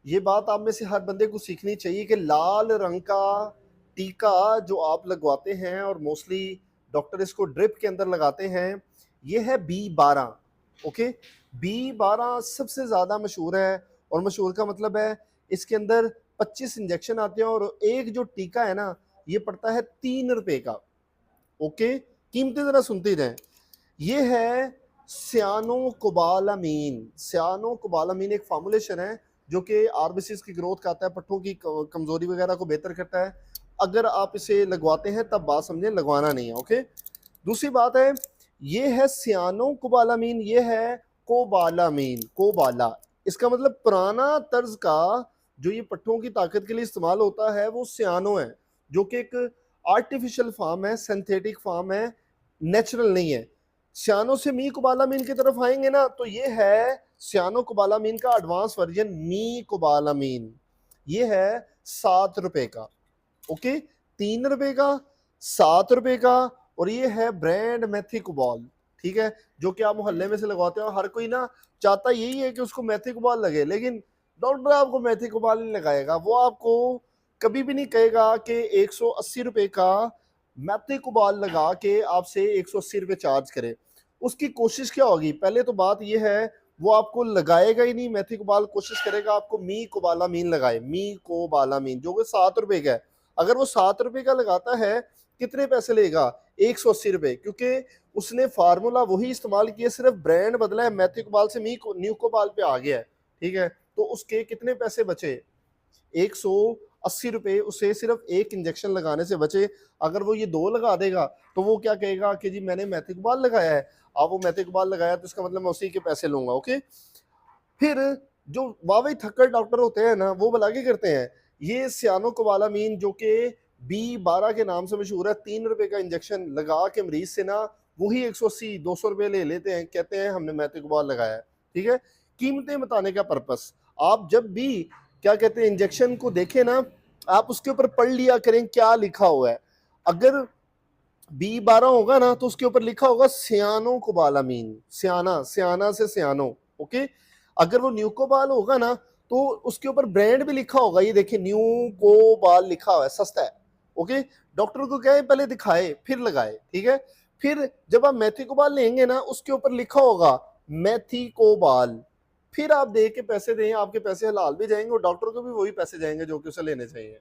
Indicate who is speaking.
Speaker 1: ये बात आप में से हर बंदे को सीखनी चाहिए कि लाल रंग का टीका जो आप लगवाते हैं और मोस्टली डॉक्टर इसको ड्रिप के अंदर लगाते हैं, ये है B12। ओके, B12 सबसे ज़्यादा मशहूर है, और मशहूर का मतलब है इसके अंदर 25 इंजेक्शन आते हैं और एक जो टीका है ना, ये पड़ता है 3 रुपए का। ओके, कीमतें ज़रा सुनते रहें। ये है सियानोकोबालामीन। सियानोकोबालामीन एक फॉर्मुलेशन है जो कि आरबीसीज की ग्रोथ करता है, पट्टों की कमजोरी वगैरह को बेहतर करता है। अगर आप इसे लगवाते हैं तब बात समझें, लगवाना नहीं है। ओके, दूसरी बात है, ये है सियानोकोबालामीन, ये है कोबालामीन, कोबाला। इसका मतलब पुराना तर्ज का जो ये पट्टों की ताकत के लिए इस्तेमाल होता है वो सियानो है, जो कि एक आर्टिफिशियल फार्म है, सिंथेटिक फार्म है, नेचुरल नहीं है। सियानो से मी कोबालामीन की तरफ आएंगे ना, तो ये है सियानो कोबालामीन का एडवांस वर्जन मी कोबालामीन। ये है 7 रुपए का। ओके, 3 रुपए का, 7 रुपए का, और ये है ब्रांड मेथिकोबाल। ठीक है, जो कि आप मोहल्ले में से लगवाते हो। हर कोई ना चाहता यही है कि उसको मेथिकोबाल लगे, लेकिन डॉक्टर आपको मेथिकोबाल नहीं लगाएगा। वो आपको कभी भी नहीं कहेगा कि 180 रुपए का मेथिकोबाल लगा के आपसे 180 रुपए चार्ज करे। उसकी कोशिश क्या होगी? पहले तो बात यह है, वो आपको लगाएगा ही नहीं मेथिकोबाल, कोशिश करेगा आपको मी कोबालामीन लगाए, मी कोबालामीन, जो कि 7 रुपए का है। अगर वो 7 रुपए का लगाता है, कितने पैसे लेगा? 180 रुपए, क्योंकि उसने फार्मूला वही इस्तेमाल किया, सिर्फ ब्रांड बदला है, मेथिकोबाल से न्यूकोबाल पे आ गया है। ठीक है, तो उसके कितने पैसे बचे? 180 रुपए उसे सिर्फ एक इंजेक्शन लगाने से बचे। अगर वो ये 2 लगा देगा तो वो क्या कहेगा कि जी मैंने मेथिकोबाल लगाया है। अब वो मेथिकोबाल लगाया तो इसका मतलब मैं उसी के पैसे लूंगा। ओके, फिर जो वाकई थक्कर डॉक्टर होते हैं ना, वो भला के करते हैं, ये सियानोकोबालामीन जो कि B12 के नाम से मशहूर है, 3 रुपए का इंजेक्शन लगा के मरीज से ना वही 180-200 रुपए ले लेते हैं, कहते हैं हमने मेथिकोबाल लगाया है। ठीक है, कीमतें बताने का पर्पस, आप जब भी क्या कहते हैं इंजेक्शन को देखें ना, आप उसके ऊपर पढ़ लिया करें क्या लिखा हुआ है। अगर B12 होगा ना तो उसके ऊपर लिखा होगा सियानो कोबालामीन, सियाना, सियाना से सियानो। ओके, अगर वो न्यूकोबाल होगा ना तो उसके ऊपर ब्रांड भी लिखा होगा, ये देखिए न्यूकोबाल लिखा हुआ है, सस्ता है। ओके, डॉक्टर को क्या है, पहले दिखाए फिर लगाए। ठीक है, फिर जब आप मेथिकोबाल लेंगे ना, उसके ऊपर लिखा होगा मेथिकोबाल, फिर आप दे के पैसे दें, आपके पैसे हलाल भी जाएंगे और डॉक्टर को भी वही पैसे जाएंगे जो कि उसे लेने चाहिए।